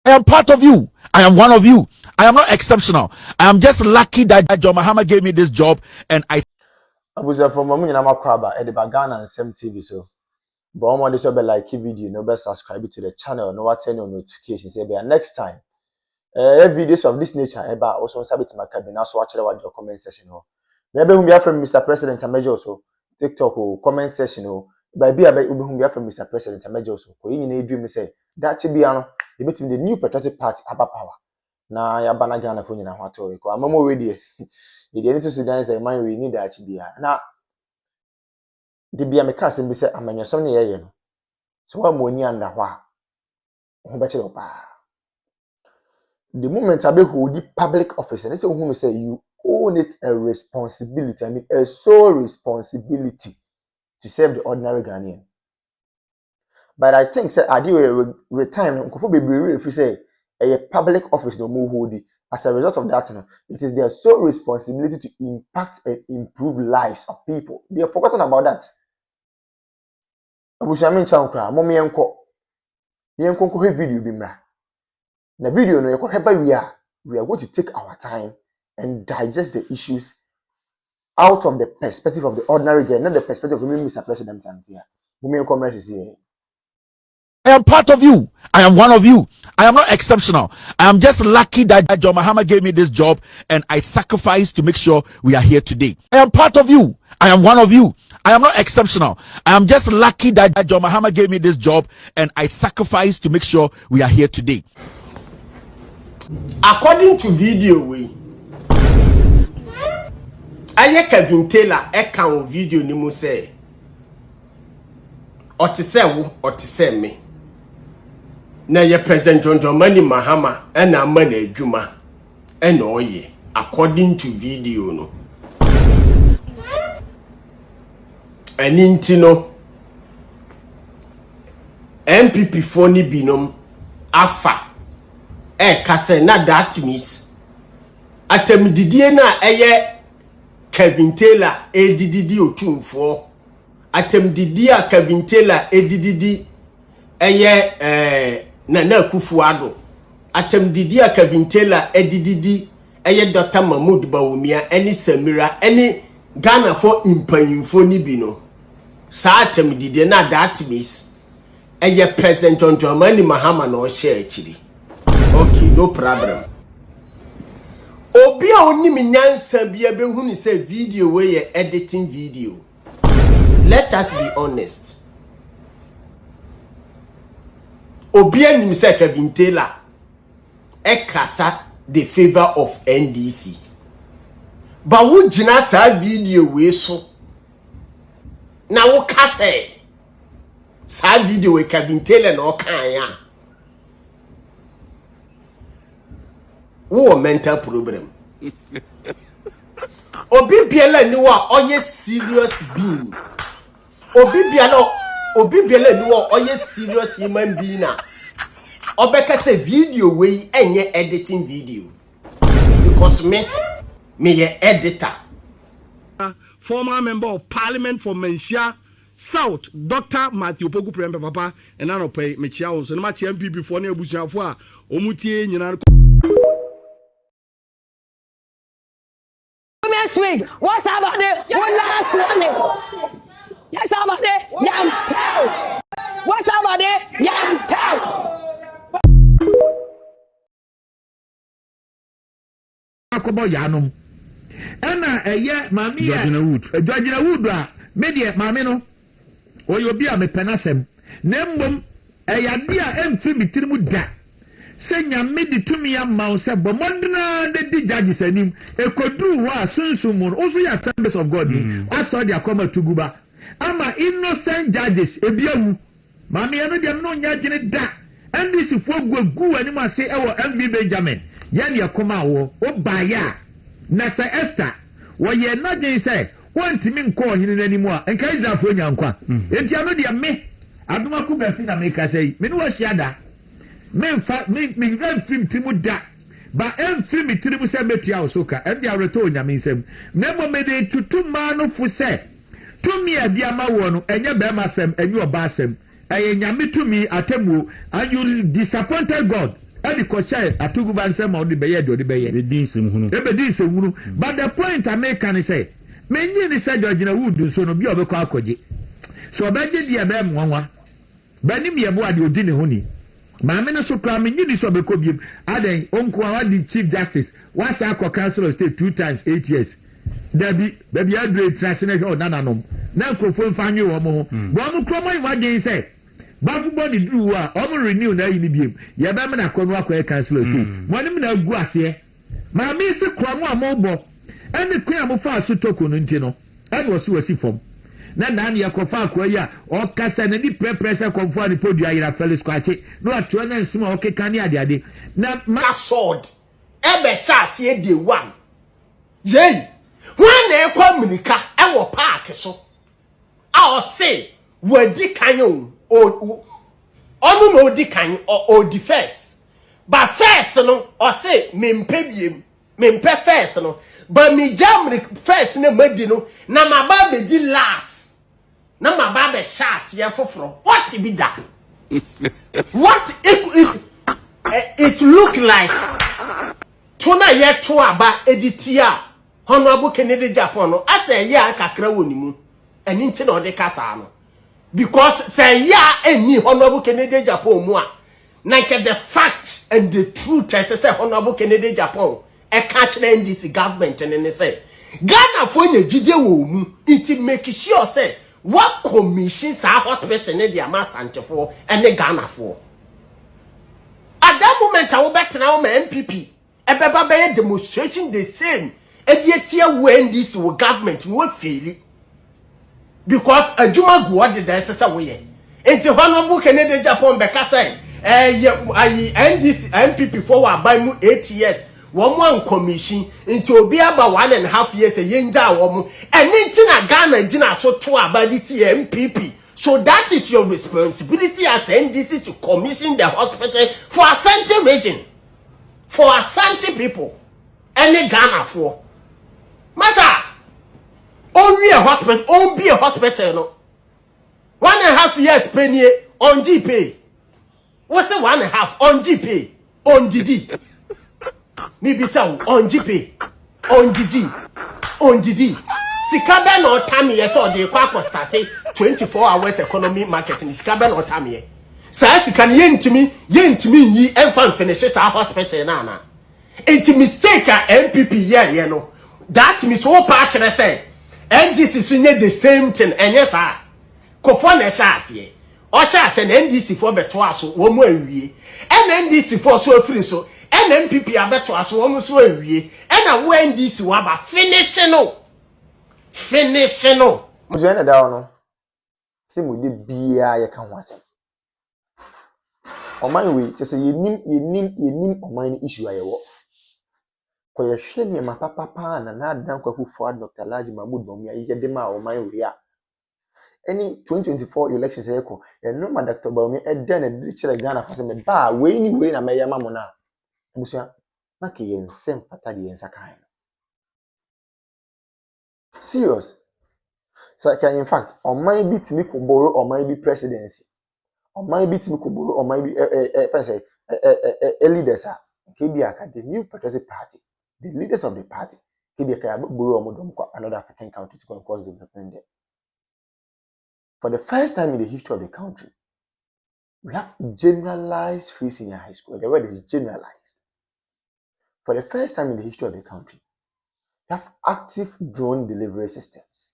I am part of you. I am one of you. I am not exceptional. I am just lucky that Prez.Mahama gave me this job and I. Abuza from Mamu na makwaba e de bagana nsem TV so. But omo dey so be like video, no be subscribe to the channel, no what turn on notifications. Say be next time. Videos of this nature eba also sabit makabina so watch the comment section ho. Maybe whom be from Mr. President Amejo so TikTok or comment section ho. By be whom be from Mr. President Amejo so. Ko yin na dream say that chi bia no e betim the new patriotic party aba power. Na ya bana Ghana fo nyina ho ato ko amamo we dey. The need to Sudan say man we need that chi bia. Na the bia me ka sem bi say amanyasom ne ye no. So wa mo ni anda ho a ho be chiro pa. The moment I be hold the public office, and they say who say you own it a responsibility. I mean a sole responsibility to serve the ordinary Ghanaian. But I think say I do retirement. Nkofo bebree if you say a public office no more hold it. As a result of that, it is their sole responsibility to impact and improve lives of people. They have forgotten about that. Abushami chankra, momi enko. Yenko ko video bi mra. Na video no we are going to take our time and digest the issues out of the perspective of the ordinary guy, not the perspective of Mr. President. I am part of you. I am one of you. I am not exceptional. I am just lucky that Prez.Mahama gave me this job and I sacrificed to make sure we are here today. I am part of you. I am one of you. I am not exceptional. I am just lucky that Prez.Mahama gave me this job and I sacrificed to make sure we are here today. According to video we aye Kevin Taylor account video ni mo say otise wo otise me na ye President Prez.Mahama na ama na adwuma na oye according to video no aninti no MPP for ni binom afa kase na that means atemdidie na eye Kevin Taylor edididi otumfo atemdidie a Kevin Taylor edididi eye na Kufuado atemdidie a Kevin Taylor edididi eye Dr. Mahmoud Bawumia eni Samira eni Ghana for impanyimfo ni bi no sa atemdidie na that means eye President Prez.Mahama no share akiri. Okay, no problem. Obi a oni mi nyansa bia be hu ni say video we ye editing video. Let us be honest. Obi a ni say Kevin Taylor kasa the favor of NDC. Ba wo gina sa video we so. Na wo kasa sa video we Kevin Taylor no kan ya. Wo mental problem. Obi biela ni wa onye serious being. Obi biela ni wa onye serious human being na. Obeka say video we enye editing video. Because me ye editor. Former member of parliament for Mensia South, Dr. Matthew Pogu Prembe Papa, and I don't pay Mechia so much MP before ne busuafo omutie nyina. Swing. What's about the one last money? Yes, about the young pal. What's about the young pal? Akobo yanum. Ena eye mami Georgina Wood a media mami no. Oyo bi a me penasem. Na mbom eyade a emfi mitirimu da. Senya medi tumi ama se bomodna de di judges anim ekodu wa sunsumun ozo ya Assemblies of God aso dia koma tuguba ama innocent judges ebiawu mama ye no dem no nya gene da NDC fo gugu anim ase ewo MV Benjamin ye ne koma wo obaya na se Esther wo ye na gene se wontimi nko hini nanim a enka Israelfo nyankwa enti ano dia me aduma ku ba fi na me ka sei me no wa shiada me film timu da ba film timu se metua osoka e dia reto nyame nsem na mo me de tutu ma no fu se tumi e dia ma wo no enye be ma sem enye oba sem eye nyame tumi atemu and you disappointed God Edi kosha atuguba nsema odi beye de odi beye. Bedin semhunu. Bedin semhunu. But the point I make can say, menyi ni say Gyimigyimii nso no bi obekọ akoje. So obeje di ebe mwanwa. Bani mi ebo ade odi ne ho ni. Maame no so kra menyi ni so obekọ biem. Aden onko awadi chief justice. Once akọ council of state 2 times 8 years. Dabi baby adre trasene ho nananom. Na nkrofo mfa nwe wo mo. Bo no kromo iwaden say bafu body dru a omo renew na yi ni biem ye be me na kono akoye cancel o tu mo ni me na gu ase ma me se kromo amobo eni kun amofa aso toko no nti no e wo si wasi fom na dan ye kofa akoye a o kasa na ni pressure komfo ani podu ayira felis kwache no ato na nsima o keka ni ade na ma sword e be sha ase dey one yei wan na e kwa mirika e wo park so a o say wadi kan onu no di kan o di first but first no o say mempe biem mempe first no but me jam first na madi no na maba be di last na maba be chance ye foforo what be that what it look like tuna ye to aba editia honorable Kennedy Japan no ase ye akakra wonimu eni nti na o de kasa no because say ya any honorable Kennedy Japan mu a like the fact and the truth say honorable Kennedy Japan e catch the NDC government and say Ghana for na jide wo mu it make sure say what commission sa hospital ne dia masante for and Ghana for at that moment I will bet now my MPP e beba be demonstration the same e dey tie when this government wo fail because adwuma go de da sesa we ye enti honorable Kennedy Japan be ka say NDC MPP for wa buy mu 8 years one one commission enti obi aba 1.5 years ye nja wo mu eni nti na Ghana gina so to aba di MPP so that is your responsibility as NDC to commission the hospital for Ashanti region for Ashanti people any Ghana for masa only a hospital, on be a hospital, no. 1.5 years penny on GP. What's a 1.5 on GP? On DD. Maybe so on GP. On DD. On DD. Sikaben or Tammy, yes, or the Quack was starting 24 hours economy marketing. Sikaben or Tammy. So as you can yen to me, ye and fun finishes our hospital, nana. It's a mistake at MPP, yeah, you know. That means all parts, I say. NDC sunye the same thing and yes ah kofo na shaase o shaase na NDC for beto aso wo mu awie and NDC for so afiri so and MPP abeto aso wo mu so awie and when NDC wa ba finish no mo je na da no si mo de bia ye ka ho asem oman we just yenim oman ni issue ayewo kwa ye hwe ne ma papa na adan kwaku for Dr. Laji Mahmood Bawumia ye de ma oman we a any 2024 elections eko no ma Dr. Bawumia e den na chere Ghana fa se me ba we ni we na me yama mo na busia na ke ye nsem pata de yensa kan serious so can in fact oman bi timi ko borrow oman bi presidency oman bi timi ko borrow oman bi leaders a ke bi aka the new patriotic party the leaders of the party ke bi aka borrow omodom ko another African country to cause development there. For the first time in the history of the country, we have generalized free senior high school. The word is generalized. For the first time in the history of the country, we have active drone delivery systems.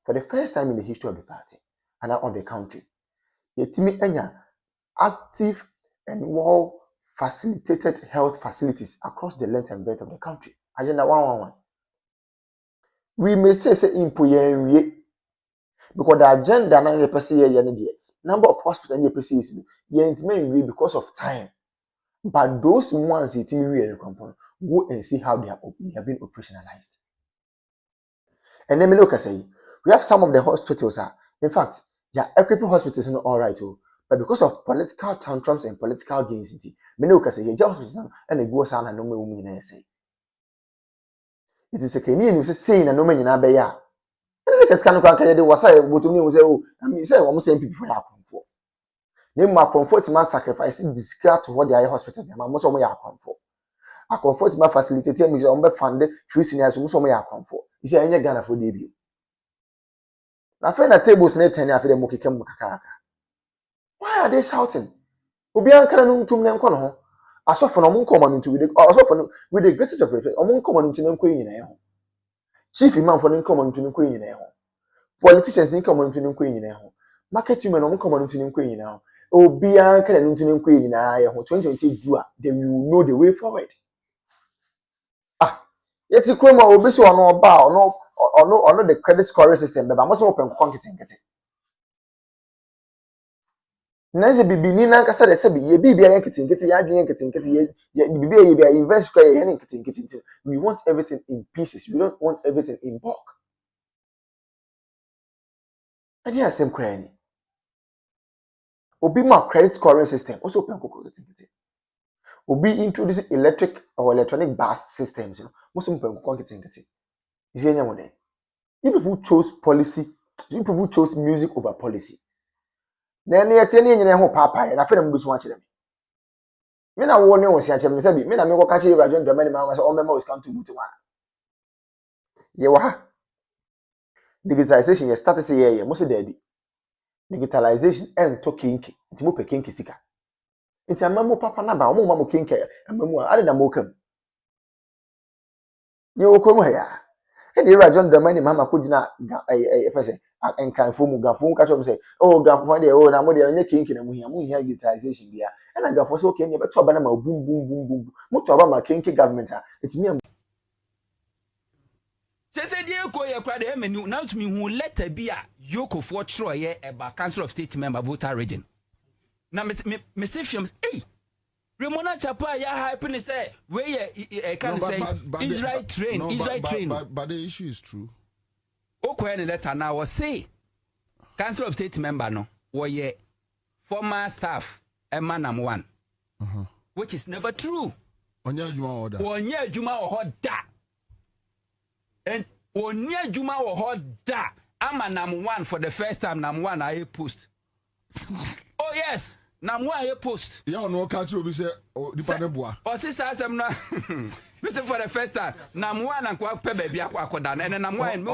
For the first time in the history of the party and of the country, yetimi enya active and well facilitated health facilities across the length and breadth of the country. Agenda 111. We may say impoyen because the agenda na person here number of hospitals and PCs ye because of time. But those ones it me go and see how they have been operationalized. And then me look at say we have some of the hospitals in fact equipping hospitals not all right but because of political tantrums and political gains me look at say here hospitals and they go sana no me say it is a Kenyan who say na no me nyina be ya. This is kind of was I to me say, oh, I mean, say almost same people for. Name my comfort ma sacrifice discard to what they are hospitals. Na most of me are comfort. A comfort ma facilitate me on be fund free seniors most of me are comfort. You see any Ghana for debut. Na fe na tables na 10 afi dem okeke mu kakaka. Why are they shouting? Obi ankara no ntum ne nko no ho. Asofo no mo nko ma ntu with the greatest of respect. Omo nko ma ntu ne nko nyina ye ho. Chief imam for nko ma ntu ne nko nyina ye ho. Politicians nko ma ntu ne nko nyina ye ho. Market women omo nko ma ntu ne nko nyina ho. Obi ankara no ntu ne nko nyina ye ho. 2020 do they will know the way forward. Yeti kroma obi so ono ba ono the credit scoring system be ba mo so open konketenkete. Nanze bibini na nkasa de se bi ye bibia yanketenkete ya adwen yanketenkete ye bibia ye bia invest square ye yanketenkete. We want everything in pieces. We don't want everything in bulk. Adi asem kra ni. Obi ma credit scoring system also open konketenkete. Obi introducing electric or electronic bus systems, you know, most of them konketenkete. Is any one there? You people chose policy, you people chose music over policy. Then you tell me ho papa and I feel them watch them. Me na wo ne wo sia chem say bi me na me go catch you Rajon Dramani ma say all members come to one. Ye wa ha. Digitalization ye start say ye mo say daddy. Digitalization and to kinki. Nti mo pe kinki sika. Nti amamu papa na ba mo ma mo kinki amamu ade na mo kam. Ye wo krom ha ya. E dey Rajon Dramani mama ko gina efese enkanfo mu gafo nka chom say oh gafo dey oh na mo dey onye kinki na mo hia digitalization bia e na gafo say okay nye beto aba na ma boom mo to aba ma kinki government a etimi Say die ko ye kra de menu now to me who letter bi a yoko for tro ye eba council of state member voter region na me say films Remona Chapa ya happiness say where ye can say Israel train but the issue is true. Okwe any letter now was say council of state member no ye former staff emanam one which is never true. Onya juma order and onya juma order amanam one for the first time nam one I post. Oh yes, nam one I post. Yeah, no catch you say dependent boy. Or sister asem na listen for the first time. Nam one and kwa pe baby akwakoda and nam one.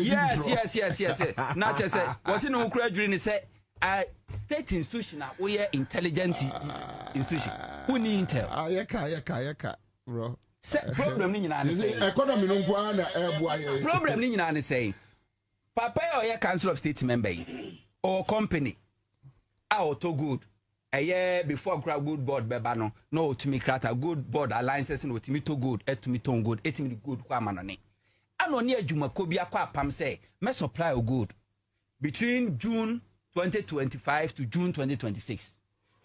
Yes. Not just say was in ukra during say state institution we intelligence institution. Who need intel? Yaka bro. Problem ni nyina ne say economy no kwa na eboa problem ni nyina ne say papa or council of state member or company to good a year before grab good board beba no to me create good board alliances no to me to good to me to good etimi good kwa manone anoni adwuma ko bia kwa pam say me supply good between June 2025 to June 2026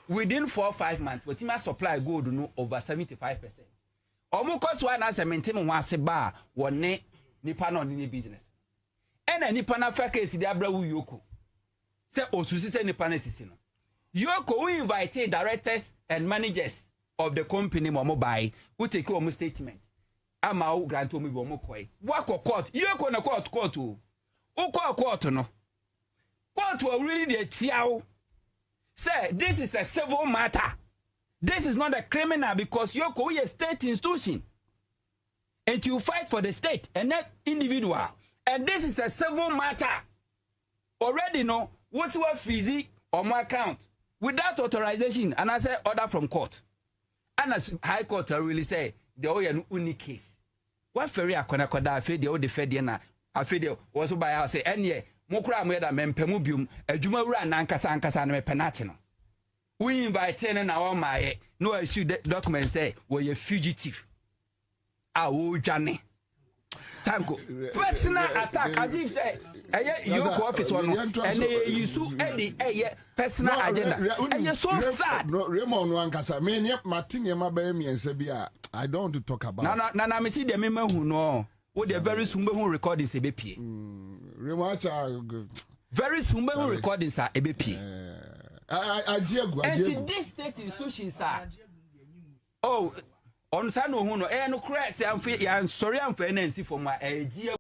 within 4 or 5 months but me supply good no over 75%. Omo koso na se maintain ho ase ba wone nipa no ni business ena nipa na fa case di abra wu yoko se osusi se nipa na sisi no yoko we invite directors and managers of the company mo buy who take omo statement ama o grant omo bi omo koi wako court yoko na court o court no court will really dey tiawo say this is a civil matter. This is not a criminal because Yoko is a state institution. And you fight for the state and not individual. And this is a civil matter. Already know what's what fizzy on my account without authorization. And I say order from court. And as High Court really say the unique case. What ferry akona koda afi the old fediana afi the was by I say any mokra mweda mempemubium adwuma wura nankasa na mepenache no. We invite and our my no issue document say we a fugitive. Journey. Thank you. Personal attack as if say your office one and you sue any personal agenda. And you're so sad. No, Raymond Wankasa, me Martin Yamabemi and Sabia. I don't want to talk about. No, me see the member who know what the very soon who recordings a BP. Very soon who recordings are a BP. And this state institution, sir. Oh, on Sano Huno, no crash, I'm sorry, I'm for NNC for my Agyeta